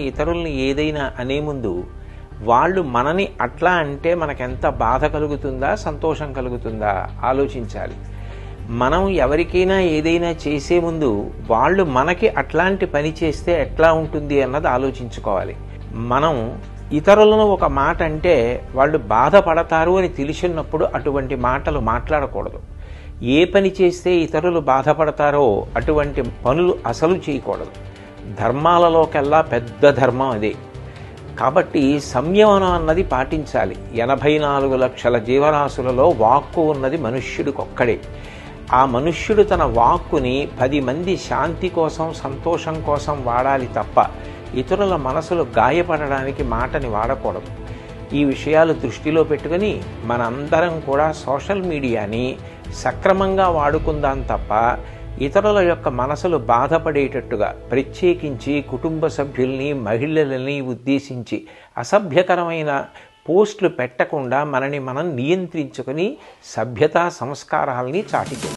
ఇతరుల్ని ఏదైనా అనే ముందు వాళ్ళు మనని అట్లా అంటే మనకెంత బాధ కలుగుతుందా, సంతోషం కలుగుతుందా ఆలోచించాలి. మనం ఎవరికైనా ఏదైనా చేసే ముందు వాళ్ళు మనకి అట్లాంటి పని చేస్తే ఎట్లా ఉంటుంది అన్నది ఆలోచించుకోవాలి. మనం ఇతరులను ఒక మాట అంటే వాళ్ళు బాధపడతారు అని తెలిసినప్పుడు అటువంటి మాటలు మాట్లాడకూడదు. ఏ పని చేస్తే ఇతరులు బాధపడతారో అటువంటి పనులు అసలు చేయకూడదు. ధర్మాలలోకెల్లా పెద్ద ధర్మం అదే. కాబట్టి సంయమనం అన్నది పాటించాలి. 84 లక్షల జీవరాశులలో వాక్కు ఉన్నది మనుష్యుడికొక్కడే. ఆ మనుష్యుడు తన వాక్కుని 10 మంది శాంతి కోసం, సంతోషం కోసం వాడాలి తప్ప ఇతరుల మనసులు గాయపడడానికి మాటని వాడకూడదు. ఈ విషయాలు దృష్టిలో పెట్టుకుని మనందరం కూడా సోషల్ మీడియాని సక్రమంగా వాడుకుందాం తప్ప ఇతరుల యొక్క మనసులు బాధపడేటట్టుగా, ప్రత్యేకించి కుటుంబ సభ్యుల్ని, మహిళలని ఉద్దేశించి అసభ్యకరమైన పోస్టులు పెట్టకుండా మనని మనం నియంత్రించుకొని సభ్యతా సంస్కారాల్ని చాటిద్దాం.